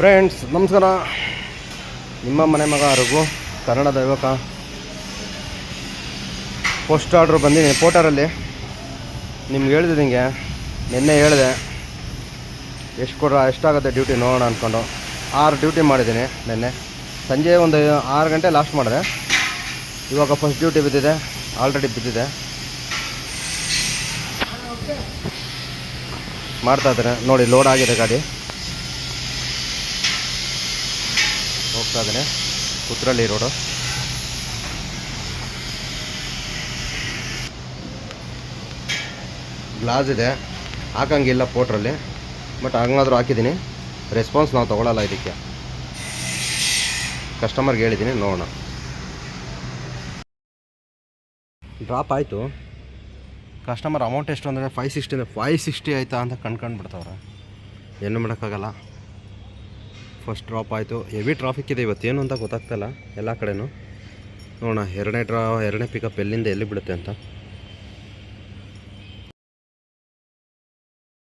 Friends ನಮಸ್ಕಾರ. ನಿಮ್ಮ ಮನೆ ಮಗ ರಘು, ಕನ್ನಡದ ಯುವಕ. ಪೋಸ್ಟ್ ಆರ್ಡ್ರು ಬಂದಿದ್ದೀನಿ ಪೋಟರಲ್ಲಿ. ನಿಮ್ಗೆ ಹೇಳ್ದಿದ್ದಂಗೆ ನಿನ್ನೆ ಹೇಳಿದೆ ಎಷ್ಟಾಗುತ್ತೆ ಡ್ಯೂಟಿ ನೋಡೋಣ ಅಂದ್ಕೊಂಡು 6 ಡ್ಯೂಟಿ ಮಾಡಿದ್ದೀನಿ. ನಿನ್ನೆ ಸಂಜೆ ಒಂದು 6 ಗಂಟೆ ಲಾಸ್ಟ್ ಮಾಡಿದೆ. ಇವಾಗ ಫಸ್ಟ್ ಡ್ಯೂಟಿ ಬಿದ್ದಿದೆ, ಆಲ್ರೆಡಿ ಬಿದ್ದಿದೆ. ಮಾಡ್ತಾಯಿದ್ದಾರೆ ನೋಡಿ, ಲೋಡ್ ಆಗಿದೆ ಗಾಡಿ, ಹೋಗ್ತಾ ಇದ್ದೇನೆ. ಕುತ್ರಳ್ಳಿ ರೋಡು. ಗ್ಲಾಸ್ ಇದೆ, ಹಾಕಂಗಿಲ್ಲ ಪೋಟ್ರಲ್ಲಿ, ಬಟ್ ಹಂಗಾದ್ರೂ ಹಾಕಿದ್ದೀನಿ. ರೆಸ್ಪಾನ್ಸ್ ನಾವು ತೊಗೊಳ್ಳಲ್ಲ ಇದಕ್ಕೆ. ಕಸ್ಟಮರ್ಗೆ ಹೇಳಿದ್ದೀನಿ, ನೋಡೋಣ. ಡ್ರಾಪ್ ಆಯಿತು. ಕಸ್ಟಮರ್ ಅಮೌಂಟ್ ಎಷ್ಟು ಅಂದರೆ 560 ಆಯಿತಾ ಅಂತ ಕಂಡ್ಬಿಡ್ತಾವ್ರೆ. ಏನು ಮಾಡೋಕ್ಕಾಗಲ್ಲ. ಫಸ್ಟ್ ಡ್ರಾಪ್ ಆಯಿತು. ಹೆವಿ ಟ್ರಾಫಿಕ್ ಇದೆ ಇವತ್ತೇನು ಅಂತ ಗೊತ್ತಾಗ್ತಾಯಿಲ್ಲ ಎಲ್ಲ ಕಡೆನೂ. ನೋಡೋಣ ಎರಡನೇ ಪಿಕಪ್ ಎಲ್ಲಿಂದ ಎಲ್ಲಿ ಬಿಡುತ್ತೆ ಅಂತ.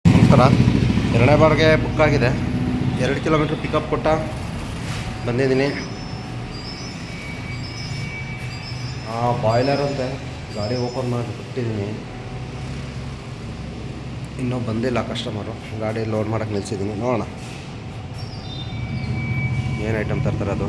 ನಮಸ್ಕಾರ. 2ನೇ ಬಾರ್ಗೆ ಬುಕ್ ಆಗಿದೆ. 2 ಕಿಲೋಮೀಟ್ರ್ ಪಿಕಪ್ ಕೊಟ್ಟ ಬಂದಿದ್ದೀನಿ. ಬಾಯ್ಲರ್ ಅಂತೆ ಗಾಡಿ ಓಪನ್ ಮಾಡಿ ಬಿಟ್ಟಿದ್ದೀನಿ. ಇನ್ನೂ ಬಂದಿಲ್ಲ ಕಸ್ಟಮರು. ಗಾಡಿ ಲೋಡ್ ಮಾಡೋಕ್ಕೆ ನಿಲ್ಲಿಸಿದ್ದೀನಿ. ನೋಡೋಣ ಏನು ಐಟಮ್ ತರ್ತಾರೆ ಅದು.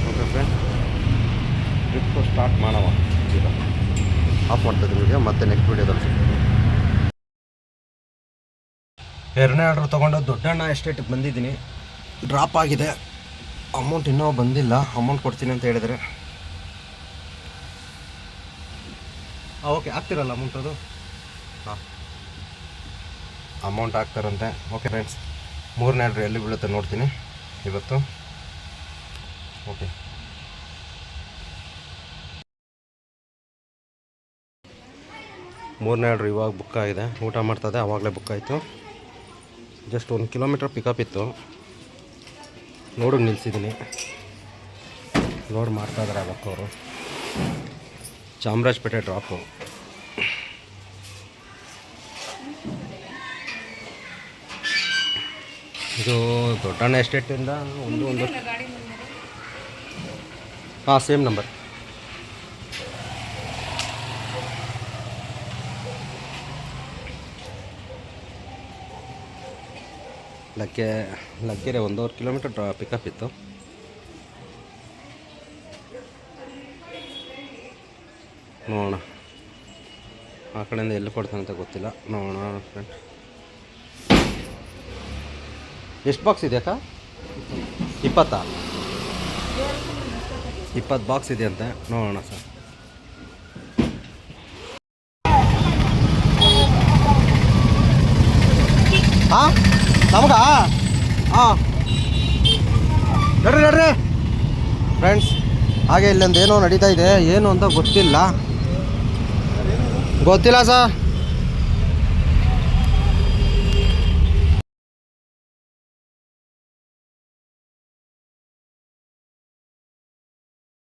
ಓಕೆ ಫ್ರೆಂಡ್, ಟ್ರಿಪ್ಪು ಸ್ಟಾರ್ಟ್ ಮಾಡೋಣ. ಈಗ ಆಫ್ ಮಾಡ್ತಿದ್ದೀನಿ ವಿಡಿಯೋ, ಮತ್ತೆ ನೆಕ್ಸ್ಟ್ ವಿಡಿಯೋದಲ್ಲಿ ಸಿಗ್ತೀನಿ. 2ನೇ ಆರ್ಡ್ರ್ ತೊಗೊಂಡು ದೊಡ್ಡಣ್ಣ ಎಸ್ಟೇಟಿಗೆ ಬಂದಿದ್ದೀನಿ. ಡ್ರಾಪ್ ಆಗಿದೆ. ಅಮೌಂಟ್ ಇನ್ನೂ ಬಂದಿಲ್ಲ. ಅಮೌಂಟ್ ಕೊಡ್ತೀನಿ ಅಂತ ಹೇಳಿದರೆ. ಓಕೆ, ಆಗ್ತಿರಲ್ಲ ಅಮೌಂಟ್ ಅದು. ಹಾಂ, ಅಮೌಂಟ್ ಆಗ್ತಾರಂತೆ. ಓಕೆ ಫ್ರೆಂಡ್ಸ್, 3ನೇ ಆರ್ಡ್ರ್ ಎಲ್ಲಿ ಬೀಳುತ್ತೆ ನೋಡ್ತೀನಿ ಇವತ್ತು. ಓಕೆ, ಮೂರನೇ ಆರ್ಡ್ರ್ ಇವಾಗ ಬುಕ್ ಆಗಿದೆ. ಊಟ ಮಾಡ್ತದೆ, ಆವಾಗಲೇ ಬುಕ್ ಆಯಿತು. ಜಸ್ಟ್ 1 ಕಿಲೋಮೀಟ್ರ್ ಪಿಕಪ್ ಇತ್ತು, ಲೋಡಿಗೆ ನಿಲ್ಲಿಸಿದ್ದೀನಿ. ಲೋಡ್ ಮಾಡ್ತಾಯಿದ್ದಾರೆ ಅವಕ್ಕವರು. ಚಾಮರಾಜಪೇಟೆ ಡ್ರಾಪು. ಇದು ದೊಡ್ಡಣ್ಣ ಎಸ್ಟೇಟಿಂದ ಒಂದು ಹಾಂ, same number. Laggere 1.5 kilometre pickup ಇತ್ತು. ನೋಡೋಣ, ಆ ಕಡೆಯಿಂದ ಎಲ್ಲಿ ಕೊಡ್ತಾನೆ ಅಂತ ಗೊತ್ತಿಲ್ಲ. ನೋಡೋಣ ಫ್ರೆಂಡ್. ಎಷ್ಟು ಬಾಕ್ಸ್ ಇದೆ ಅಕ್ಕ? 20 ಬಾಕ್ಸ್ ಇದೆ ಅಂತೆ. ನೋಡೋಣ ಸರ್. ಹಾಂ, ನಮಗ ಹಾಂ, ನಡ್ರಿ ಫ್ರೆಂಡ್ಸ್. ಹಾಗೆ ಇಲ್ಲೊಂದು ಏನೋ ನಡೀತಾ ಇದೆ, ಏನು ಅಂತ ಗೊತ್ತಿಲ್ಲ ಸರ್.